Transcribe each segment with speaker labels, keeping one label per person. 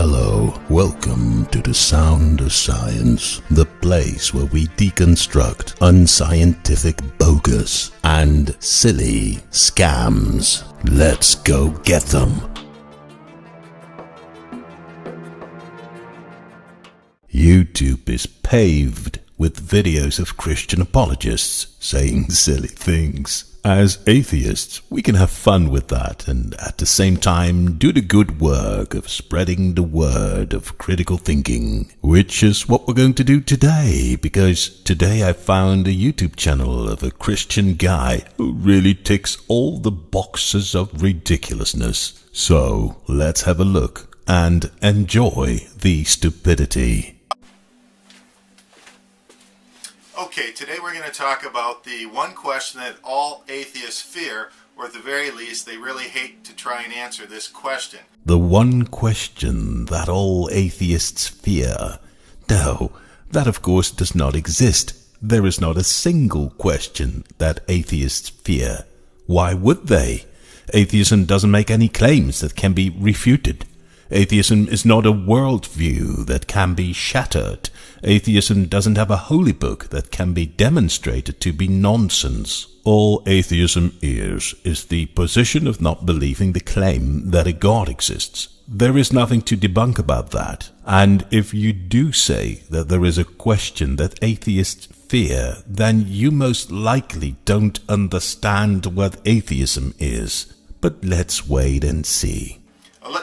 Speaker 1: Hello, welcome to the Sound of Science, the place where we deconstruct unscientific bogus and silly scams. Let's go get them. YouTube is paved with videos of Christian apologists saying silly things. As atheists, we can have fun with that and at the same time do the good work of spreading the word of critical thinking, which is what we're going to do today, because today I found a YouTube channel of a Christian guy who really ticks all the boxes of ridiculousness. So let's have a look and enjoy the stupidity.
Speaker 2: Okay, today we're going to talk about the one question that all atheists fear, or at the very least, they really hate to try and answer this question.
Speaker 1: The one question that all atheists fear. No, that of course does not exist. There is not a single question that atheists fear. Why would they? Atheism doesn't make any claims that can be refuted. Atheism is not a worldview that can be shattered. Atheism doesn't have a holy book that can be demonstrated to be nonsense. All atheism is the position of not believing the claim that a God exists. There is nothing to debunk about that. And if you do say that there is a question that atheists fear, then you most likely don't understand what atheism is. But let's wait and see.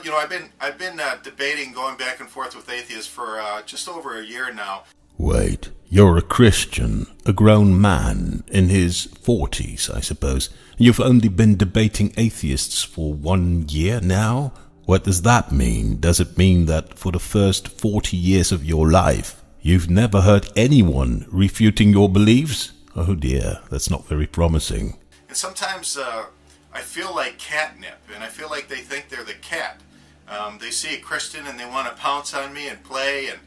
Speaker 2: You know, I've been debating, going back and forth with atheists for just over a year now.
Speaker 1: Wait, you're a Christian, a grown man in his 40s, I suppose. You've only been debating atheists for 1 year now? What does that mean? Does it mean that for the first 40 years of your life, you've never heard anyone refuting your beliefs? Oh dear, that's not very promising.
Speaker 2: And sometimes I feel like catnip, and I feel like they think they're the cat. They see a Christian and they want to pounce on me and play, and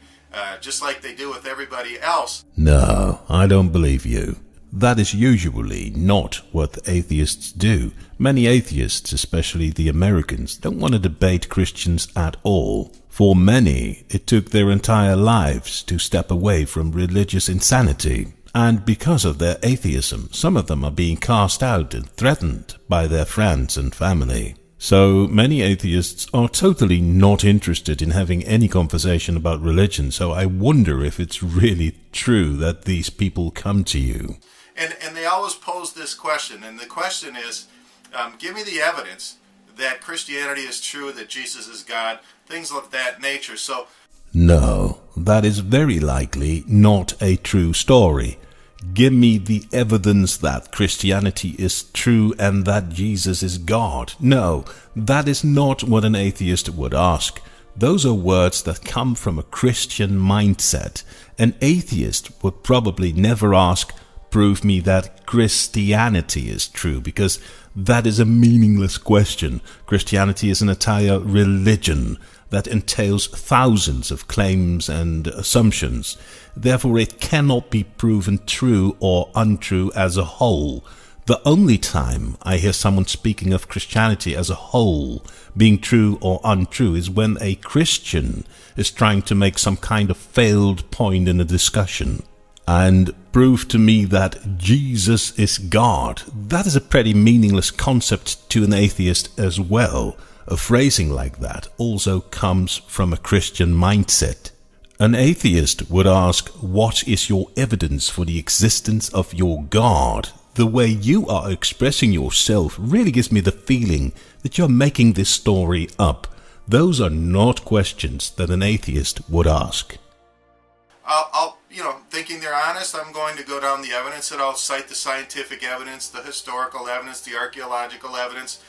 Speaker 2: just like they do with everybody else.
Speaker 1: No, I don't believe you. That is usually not what atheists do. Many atheists, especially the Americans, don't want to debate Christians at all. For many, it took their entire lives to step away from religious insanity. And because of their atheism, some of them are being cast out and threatened by their friends and family. So many atheists are totally not interested in having any conversation about religion, so I wonder if it's really true that these people come to you.
Speaker 2: And they always pose this question, and the question is, give me the evidence that Christianity is true, that Jesus is God, things of that nature. So
Speaker 1: no, that is very likely not a true story. Give me the evidence that Christianity is true and that Jesus is God. No, that is not what an atheist would ask. Those are words that come from a Christian mindset. An atheist would probably never ask, prove me that Christianity is true, because that is a meaningless question. Christianity is an entire religion that entails thousands of claims and assumptions. Therefore, it cannot be proven true or untrue as a whole. The only time I hear someone speaking of Christianity as a whole being true or untrue is when a Christian is trying to make some kind of failed point in a discussion. And prove to me that Jesus is God. That is a pretty meaningless concept to an atheist as well. A phrasing like that also comes from a Christian mindset. An atheist would ask, what is your evidence for the existence of your God? The way you are expressing yourself really gives me the feeling that you're making this story up. Those are not questions that an atheist would ask.
Speaker 2: Thinking they're honest, I'm going to go down the evidence, and I'll cite the scientific evidence, the historical evidence, the archaeological evidence,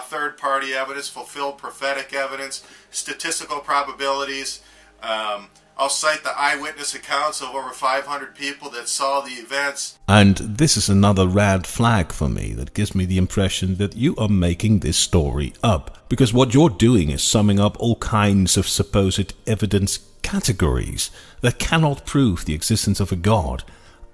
Speaker 2: third-party evidence, fulfilled prophetic evidence, statistical probabilities. I'll cite the eyewitness accounts of over 500 people that saw the events.
Speaker 1: And this is another red flag for me that gives me the impression that you are making this story up. Because what you're doing is summing up all kinds of supposed evidence categories that cannot prove the existence of a God.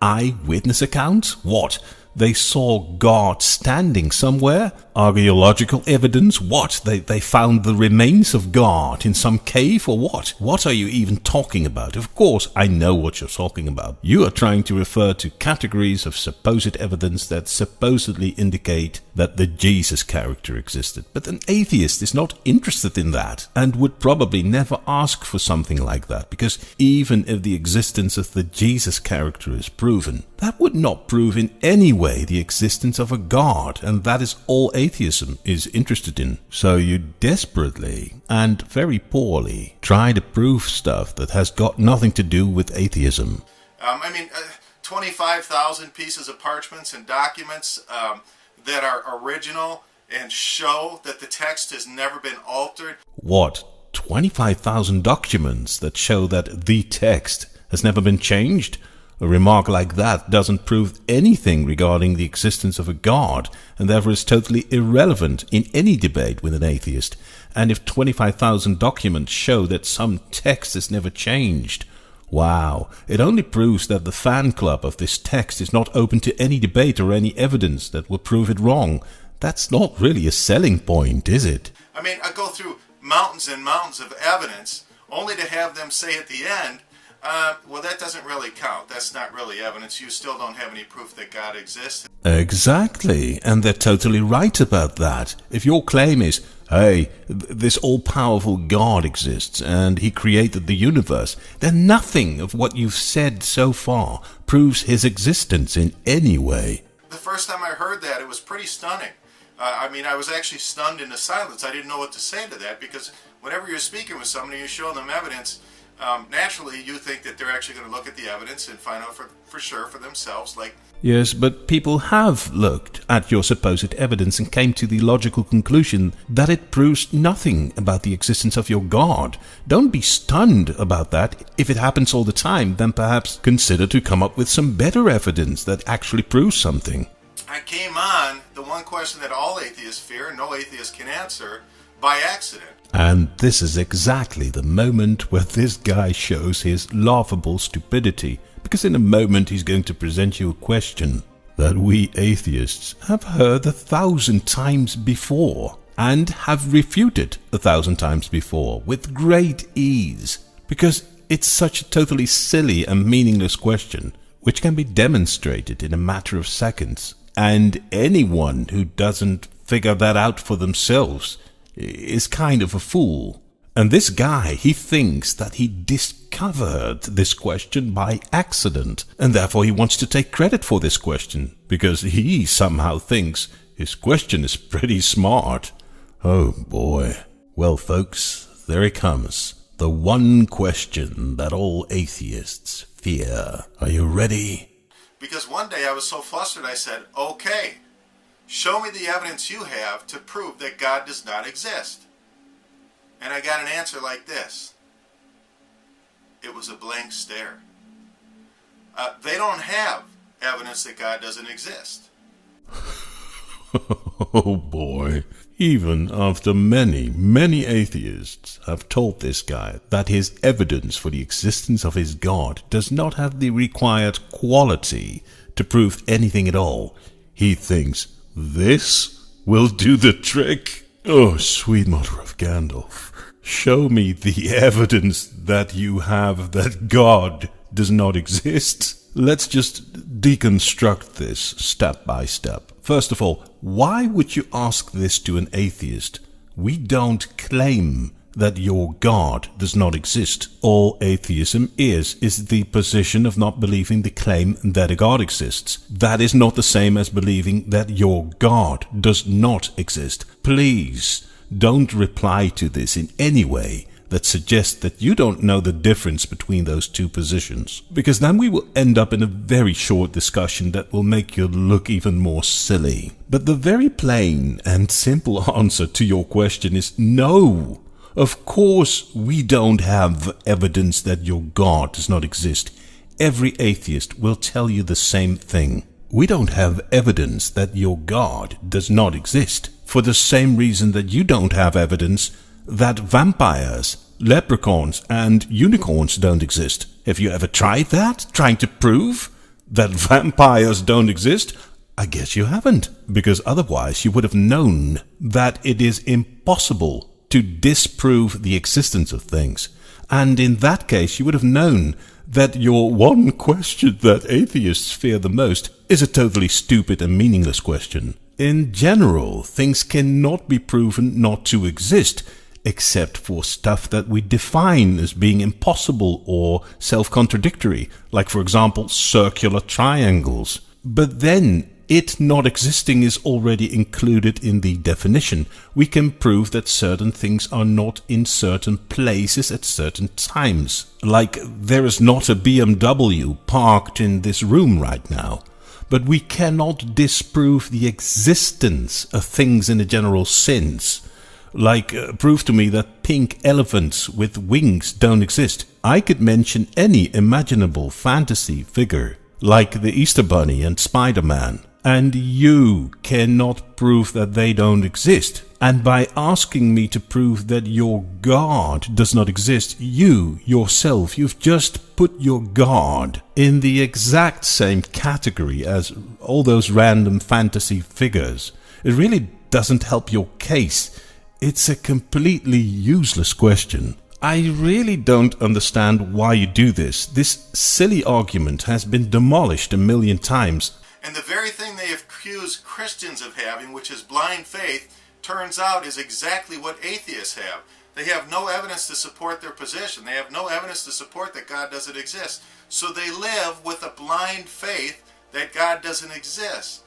Speaker 1: Eyewitness accounts? What? They saw God standing somewhere? Archaeological evidence? What? They found the remains of God in some cave or what? What are you even talking about? Of course, I know what you're talking about. You are trying to refer to categories of supposed evidence that supposedly indicate that the Jesus character existed. But an atheist is not interested in that and would probably never ask for something like that, because even if the existence of the Jesus character is proven, that would not prove in any way the existence of a God, and that is all atheism is interested in. So you desperately and very poorly try to prove stuff that has got nothing to do with atheism.
Speaker 2: 25,000 pieces of parchments and documents that are original and show that the text has never been altered.
Speaker 1: What? 25,000 documents that show that the text has never been changed? A remark like that doesn't prove anything regarding the existence of a God, and therefore is totally irrelevant in any debate with an atheist. And if 25,000 documents show that some text is never changed, wow, it only proves that the fan club of this text is not open to any debate or any evidence that will prove it wrong. That's not really a selling point, is it?
Speaker 2: I go through mountains and mountains of evidence only to have them say at the end, well, that doesn't really count. That's not really evidence. You still don't have any proof that God exists.
Speaker 1: Exactly, and they're totally right about that. If your claim is, hey, this all-powerful God exists and he created the universe, then nothing of what you've said so far proves his existence in any way.
Speaker 2: The first time I heard that, it was pretty stunning. I was actually stunned into silence. I didn't know what to say to that, because whenever you're speaking with somebody, you show them evidence, naturally you think that they're actually going to look at the evidence and find out for sure for themselves.
Speaker 1: Yes, but people have looked at your supposed evidence and came to the logical conclusion that it proves nothing about the existence of your God. Don't be stunned about that. If it happens all the time, then perhaps consider to come up with some better evidence that actually proves something.
Speaker 2: I came on the one question that all atheists fear and no atheist can answer, by accident.
Speaker 1: And this is exactly the moment where this guy shows his laughable stupidity, because in a moment he's going to present you a question that we atheists have heard 1,000 times before and have refuted 1,000 times before with great ease, because it's such a totally silly and meaningless question which can be demonstrated in a matter of seconds, and anyone who doesn't figure that out for themselves is kind of a fool. And this guy, he thinks that he discovered this question by accident, and therefore he wants to take credit for this question, because he somehow thinks his question is pretty smart. Oh boy. Well, folks, there it comes. The one question that all atheists fear. Are you ready?
Speaker 2: Because one day I was so flustered I said, okay, show me the evidence you have to prove that God does not exist. And I got an answer like this. It was a blank stare. They don't have evidence that God doesn't exist.
Speaker 1: Oh boy. Even after many, many atheists have told this guy that his evidence for the existence of his God does not have the required quality to prove anything at all, he thinks this will do the trick. Oh, sweet mother of Gandalf, show me the evidence that you have that God does not exist. Let's just deconstruct this step by step. First of all, why would you ask this to an atheist? We don't claim that your God does not exist. All atheism is the position of not believing the claim that a God exists. That is not the same as believing that your God does not exist. Please don't reply to this in any way that suggests that you don't know the difference between those two positions, because then we will end up in a very short discussion that will make you look even more silly. But the very plain and simple answer to your question is no. Of course we don't have evidence that your God does not exist. Every atheist will tell you the same thing. We don't have evidence that your God does not exist, for the same reason that you don't have evidence that vampires, leprechauns, and unicorns don't exist. Have you ever tried that? Trying to prove that vampires don't exist? I guess you haven't, because otherwise you would have known that it is impossible to disprove the existence of things. And in that case, you would have known that your one question that atheists fear the most is a totally stupid and meaningless question. In general, things cannot be proven not to exist, except for stuff that we define as being impossible or self-contradictory, like for example circular triangles. But then, it not existing is already included in the definition. We can prove that certain things are not in certain places at certain times. Like, there is not a BMW parked in this room right now. But we cannot disprove the existence of things in a general sense. Like, prove to me that pink elephants with wings don't exist. I could mention any imaginable fantasy figure, like the Easter Bunny and Spider-Man. And you cannot prove that they don't exist. And by asking me to prove that your God does not exist, you, yourself, you've just put your God in the exact same category as all those random fantasy figures. It really doesn't help your case. It's a completely useless question. I really don't understand why you do this. This silly argument has been demolished 1,000,000 times.
Speaker 2: And the very thing they accuse Christians of having, which is blind faith, turns out is exactly what atheists have. They have no evidence to support their position. They have no evidence to support that God doesn't exist. So they live with a blind faith that God doesn't exist.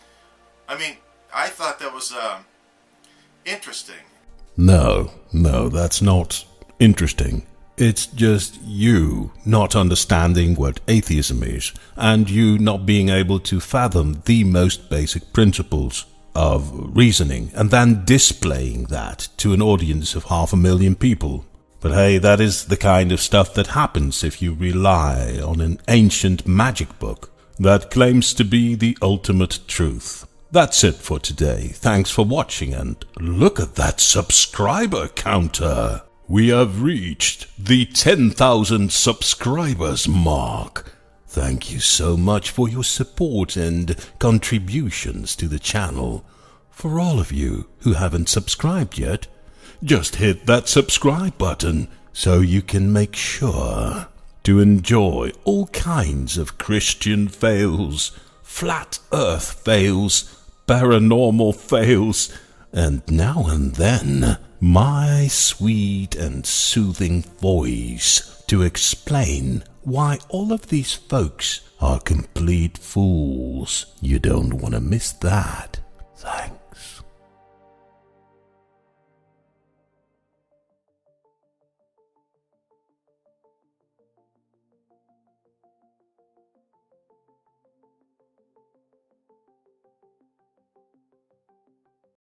Speaker 2: I mean, I thought that was interesting.
Speaker 1: No, that's not interesting. It's just you not understanding what atheism is, and you not being able to fathom the most basic principles of reasoning, and then displaying that to an audience of 500,000 people. But hey, that is the kind of stuff that happens if you rely on an ancient magic book that claims to be the ultimate truth. That's it for today. Thanks for watching, and look at that subscriber counter. We have reached the 10,000 subscribers mark. Thank you so much for your support and contributions to the channel. For all of you who haven't subscribed yet, just hit that subscribe button so you can make sure to enjoy all kinds of Christian fails, flat earth fails, paranormal fails, and now and then my sweet and soothing voice to explain why all of these folks are complete fools. You don't want to miss that. Thanks.